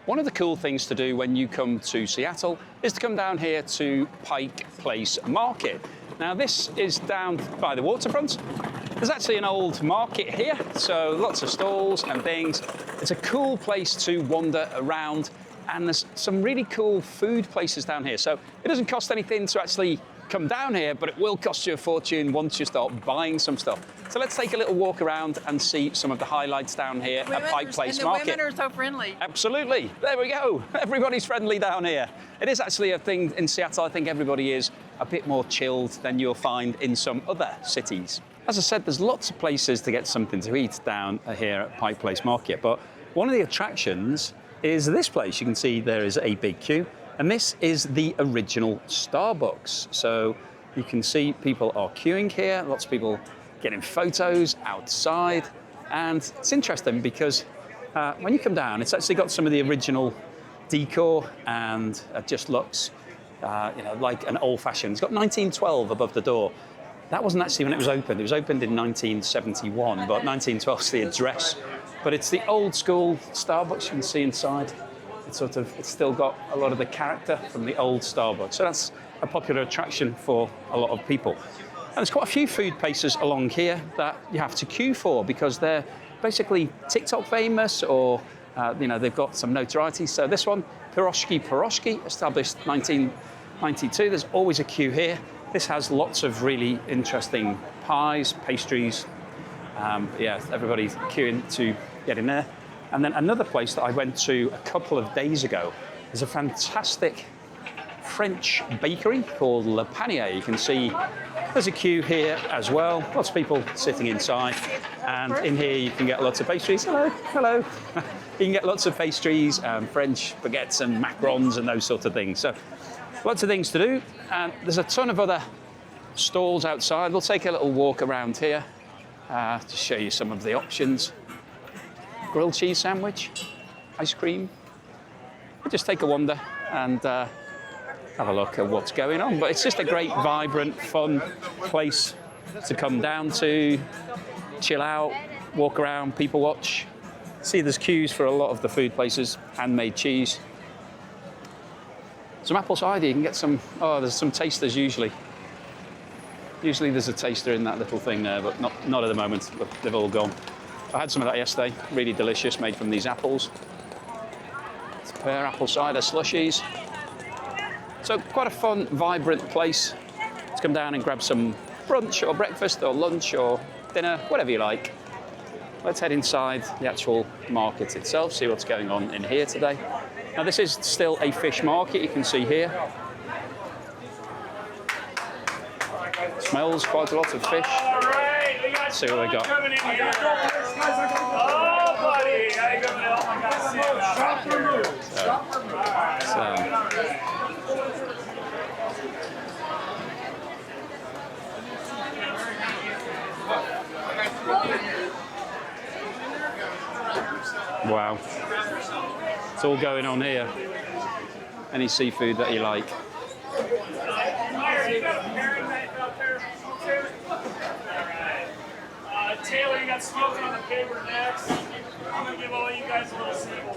One of the cool things to do when you come to Seattle is to come down here to Pike Place Market. Now this is down by the waterfront. There's actually an old market here, so lots of stalls and things. It's a cool place to wander around, and there's some really cool food places down here. So it doesn't cost anything to actually come down here, but it will cost you a fortune once you start buying some stuff. So let's take a little walk around and see some of the highlights down here at Pike Place Market. And the women are so friendly. Absolutely. There we go. Everybody's friendly down here. It is actually a thing in Seattle. I think everybody is a bit more chilled than you'll find in some other cities. As I said, there's lots of places to get something to eat down here at Pike Place Market, but one of the attractions is this place. You can see there is a big queue. And this is the original Starbucks. So you can see people are queuing here, lots of people getting photos outside. And it's interesting because when you come down, it's actually got some of the original decor, and it just looks like an old-fashioned. It's got 1912 above the door. That wasn't actually when it was opened. It was opened in 1971, but 1912 is the address. But it's the old school Starbucks you can see inside. It's still got a lot of the character from the old Starbucks. So that's a popular attraction for a lot of people. And there's quite a few food places along here that you have to queue for because they're basically TikTok famous, or they've got some notoriety. So this one, Piroshki, established 1992. There's always a queue here. This has lots of really interesting pies, pastries. Everybody's queuing to get in there. And then another place that I went to a couple of days ago is a fantastic French bakery called Le Panier. You can see there's a queue here as well. Lots of people sitting inside. And in here you can get lots of pastries. Hello. You can get lots of pastries, French baguettes and macarons and those sorts of things. So lots of things to do. And there's a ton of other stalls outside. We'll take a little walk around here to show you some of the options. Grilled cheese sandwich, ice cream. We'll just take a wander and have a look at what's going on. But it's just a great, vibrant, fun place to come down to, chill out, walk around, people watch. See, there's queues for a lot of the food places, handmade cheese. Some apple cider, you can get some, there's some tasters usually. Usually there's a taster in that little thing there, but not at the moment. They've all gone. I had some of that yesterday, really delicious, made from these apples. It's pear apple cider slushies. So quite a fun, vibrant place to come down and grab some brunch or breakfast or lunch or dinner, whatever you like. Let's head inside the actual market itself, see what's going on in here today. Now this is still a fish market, you can see here. Smells quite a lot of fish. Let's see what we got. Wow. It's all going on here. Any seafood that you like. Taylor, you got smoking on the paper next. I'm going to give all you guys a little sample.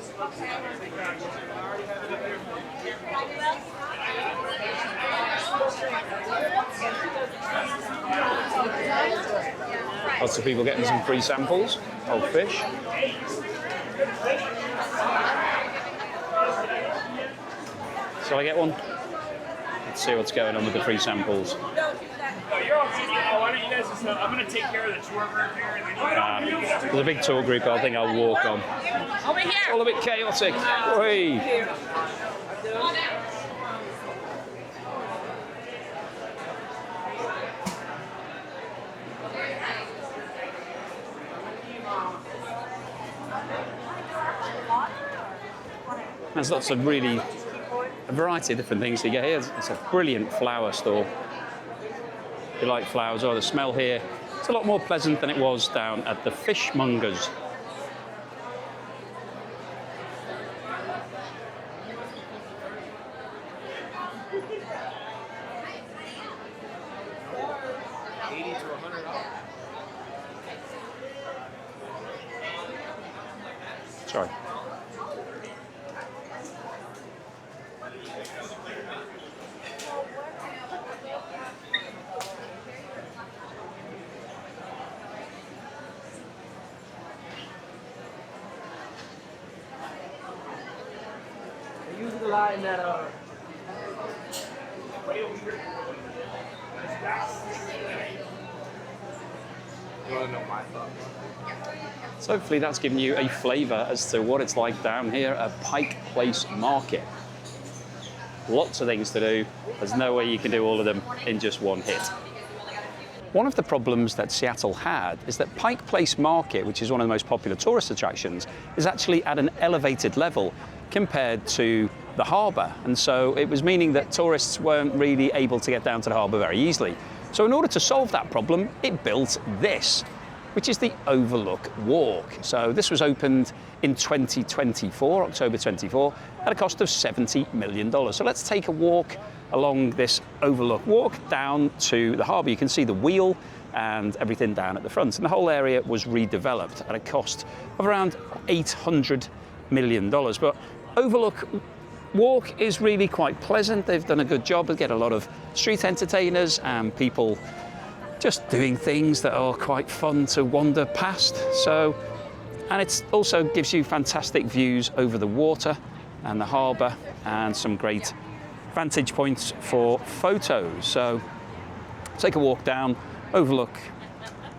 Lots of people getting some free samples of fish. Shall I get one? Let's see what's going on with the free samples. You're all why don't you guys just, I'm going to take care of the tour group here. And then There's a big tour group I think I'll walk on. Over here. It's all a bit chaotic. Oi. There's lots of a variety of different things you get here. It's a brilliant flower store. If you like flowers, the smell here, it's a lot more pleasant than it was down at the fishmongers. Sorry. using a lot in that You want to know my thoughts? So hopefully that's given you a flavour as to what it's like down here at Pike Place Market. Lots of things to do. There's no way you can do all of them in just one hit. One of the problems that Seattle had is that Pike Place Market, which is one of the most popular tourist attractions, is actually at an elevated level compared to the harbour. And so it was meaning that tourists weren't really able to get down to the harbour very easily. So in order to solve that problem, it built this, which is the Overlook Walk. So this was opened in 2024, October 24, at a cost of $70 million. So let's take a walk along this Overlook Walk down to the harbour. You can see the wheel and everything down at the front. And the whole area was redeveloped at a cost of around $800 million. But Overlook Walk is really quite pleasant. They've done a good job. They get a lot of street entertainers and people just doing things that are quite fun to wander past. And it also gives you fantastic views over the water and the harbour and some great vantage points for photos. So take a walk down Overlook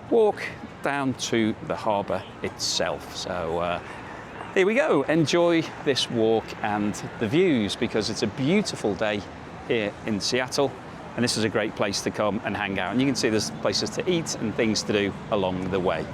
Walk down to the harbour itself. So here we go. Enjoy this walk and the views, because it's a beautiful day here in Seattle. And this is a great place to come and hang out. And you can see there's places to eat and things to do along the way.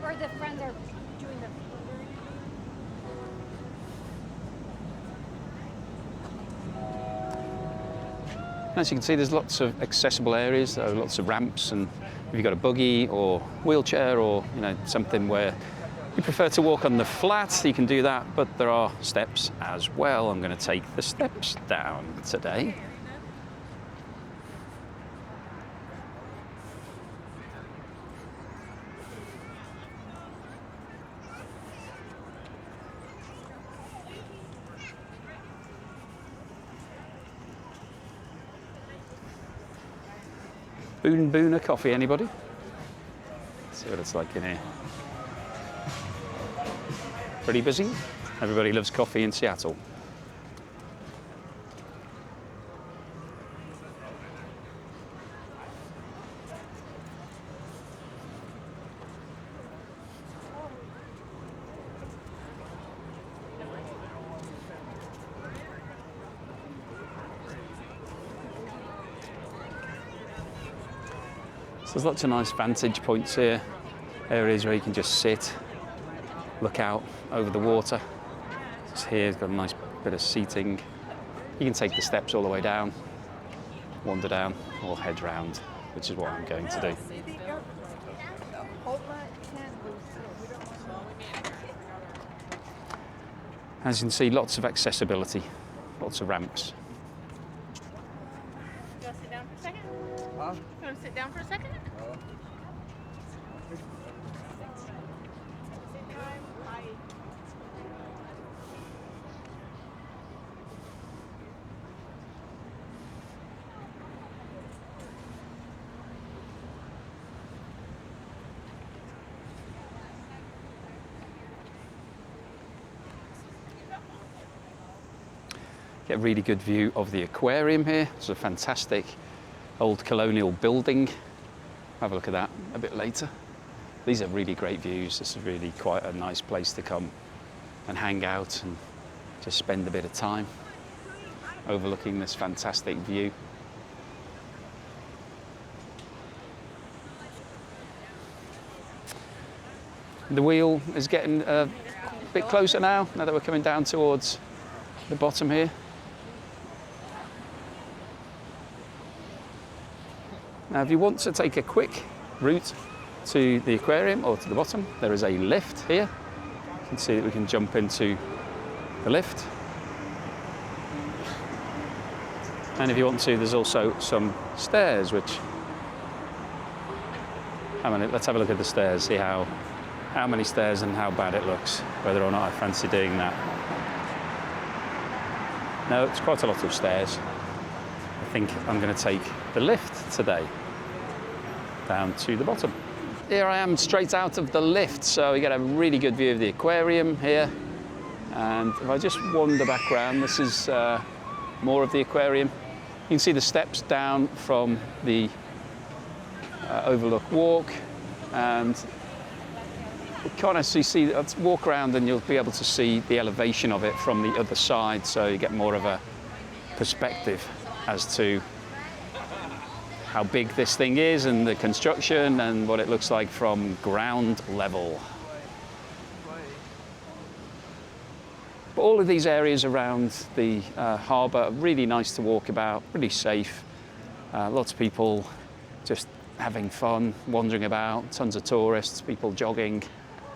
Or the friends are doing the. As you can see, there's lots of accessible areas. There are lots of ramps, and if you've got a buggy or wheelchair, or something where you prefer to walk on the flat, you can do that. But there are steps as well. I'm going to take the steps down today. Booner coffee, anybody? Let's see what it's like in here. Pretty busy. Everybody loves coffee in Seattle. So there's lots of nice vantage points here, areas where you can just sit, look out over the water. Just here, it's got a nice bit of seating. You can take the steps all the way down, wander down, or head round, which is what I'm going to do. As you can see, lots of accessibility, lots of ramps. You want to sit down for a second? Huh? You want to sit down for a second? Get a really good view of the aquarium here. It's a fantastic old colonial building. Have a look at that a bit later. These are really great views. This is really quite a nice place to come and hang out and just spend a bit of time overlooking this fantastic view. The wheel is getting a bit closer now that we're coming down towards the bottom here. Now, if you want to take a quick route to the aquarium or to the bottom, there is a lift here. You can see that we can jump into the lift. And if you want to, there's also some stairs, which, let's have a look at the stairs, see how many stairs and how bad it looks, whether or not I fancy doing that. No, it's quite a lot of stairs. I think I'm going to take the lift today down to the bottom. Here I am straight out of the lift, so you get a really good view of the aquarium here. And if I just wander back around, this is more of the aquarium. You can see the steps down from the Overlook Walk, and you kind of see, let's walk around and you'll be able to see the elevation of it from the other side, so you get more of a perspective as to how big this thing is and the construction and what it looks like from ground level. But all of these areas around the harbour are really nice to walk about, really safe. Lots of people just having fun, wandering about, tons of tourists, people jogging,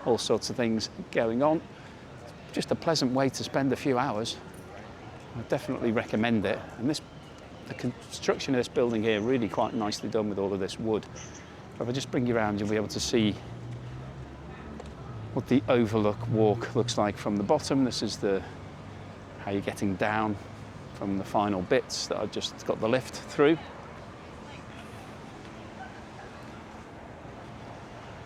all sorts of things going on. Just a pleasant way to spend a few hours. I definitely recommend it. And the construction of this building here, really quite nicely done with all of this wood. If I just bring you around, you'll be able to see what the Overlook Walk looks like from the bottom. This is how you're getting down from the final bits that I've just got the lift through.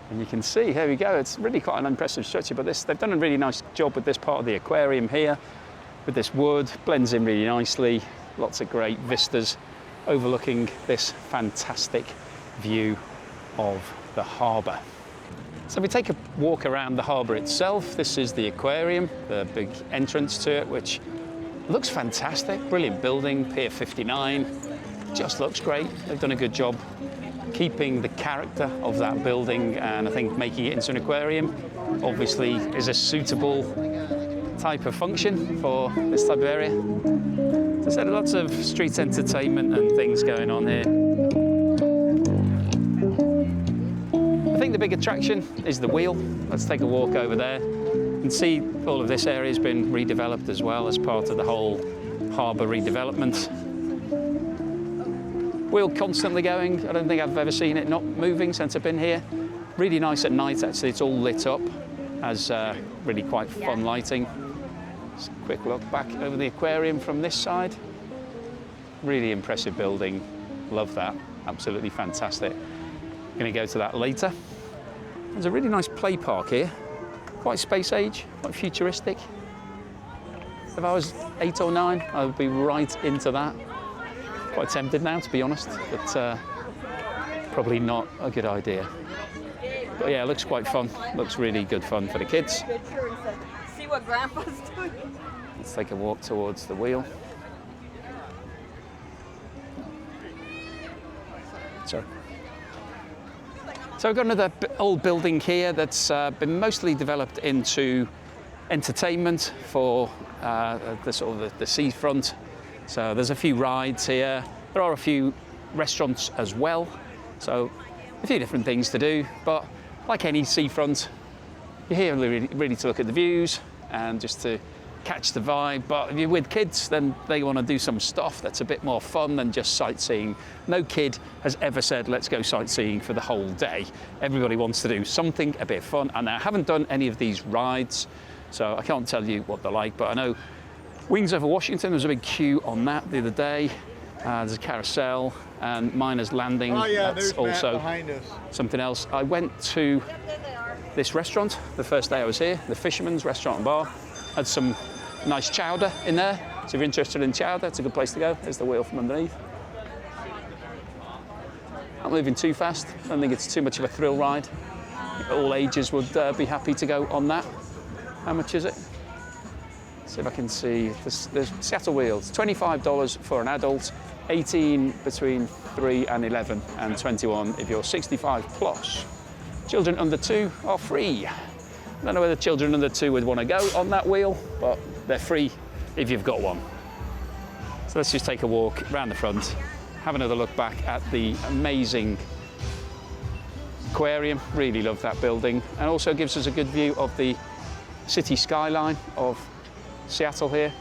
And you can see, here we go, it's really quite an impressive structure, but they've done a really nice job with this part of the aquarium here, with this wood, blends in really nicely, lots of great vistas overlooking this fantastic view of the harbour. So if we take a walk around the harbour itself, this is the aquarium, the big entrance to it, which looks fantastic, brilliant building, Pier 59, just looks great. They've done a good job keeping the character of that building, and I think making it into an aquarium obviously is a suitable type of function for this type of area. So there's lots of street entertainment and things going on here. I think the big attraction is the wheel. Let's take a walk over there and see all of this area has been redeveloped as well as part of the whole harbour redevelopment. Wheel constantly going. I don't think I've ever seen it not moving since I've been here. Really nice at night, actually. It's all lit up as really quite fun lighting. Just a quick look back over the aquarium from this side. Really impressive building. Love that. Absolutely fantastic. Going to go to that later. There's a really nice play park here. Quite space age, quite futuristic. If I was 8 or 9, I would be right into that. Quite tempted now, to be honest, but probably not a good idea. But yeah, it looks quite fun. Looks really good fun for the kids. See what Grandpa's doing. Let's take a walk towards the wheel. So we've got another old building here that's been mostly developed into entertainment for the seafront. So there's a few rides here. There are a few restaurants as well. So a few different things to do. But like any seafront, you're here really to look at the views and just to catch the vibe. But if you're with kids, then they want to do some stuff that's a bit more fun than just sightseeing. No kid has ever said, let's go sightseeing for the whole day. Everybody wants to do something a bit fun. And I haven't done any of these rides, so I can't tell you what they're like, but I know Wings Over Washington, there was a big queue on that the other day. There's a carousel and Miners Landing. Oh yeah, that's there's Matt also behind us. something else. I went to this restaurant the first day I was here, the Fisherman's Restaurant and Bar. Had some nice chowder in there. So if you're interested in chowder, it's a good place to go. There's the wheel from underneath. Not moving too fast. I don't think it's too much of a thrill ride. All ages would be happy to go on that. How much is it? See if I can see. There's Seattle wheels, $25 for an adult, 18 between 3 and 11, and 21 if you're 65 plus. Children under 2 are free. I don't know whether children under 2 would want to go on that wheel, but they're free if you've got one. So let's just take a walk around the front, have another look back at the amazing aquarium. Really love that building, and also gives us a good view of the city skyline of Seattle here.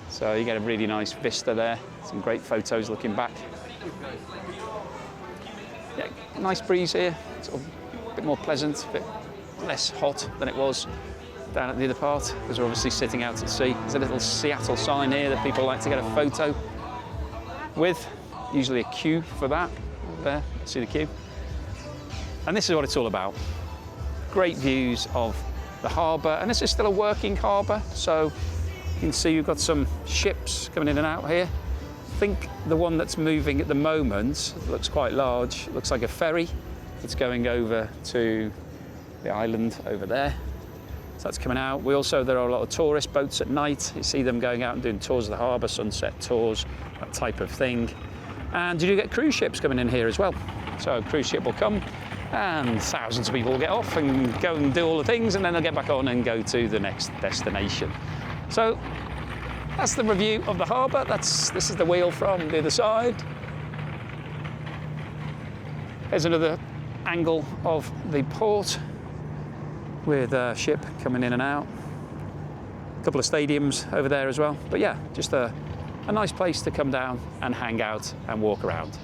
So you get a really nice vista there. Some great photos looking back. Yeah, nice breeze here. Sort of a bit more pleasant, a bit less hot than it was down at the other part, because we're obviously sitting out at sea. There's a little Seattle sign here that people like to get a photo with. Usually a queue for that. There, see the queue. And this is what it's all about. Great views of the harbour, and this is still a working harbour, so you can see you've got some ships coming in and out here. I think the one that's moving at the moment looks quite large. It looks like a ferry. It's going over to the island over there. So that's coming out. There are a lot of tourist boats at night. You see them going out and doing tours of the harbour, sunset tours, that type of thing. And you do get cruise ships coming in here as well. So a cruise ship will come and thousands of people will get off and go and do all the things, and then they'll get back on and go to the next destination. So that's the review of the harbour. This is the wheel from the other side. There's another angle of the port with a ship coming in and out. A couple of stadiums over there as well. But yeah, just a nice place to come down and hang out and walk around.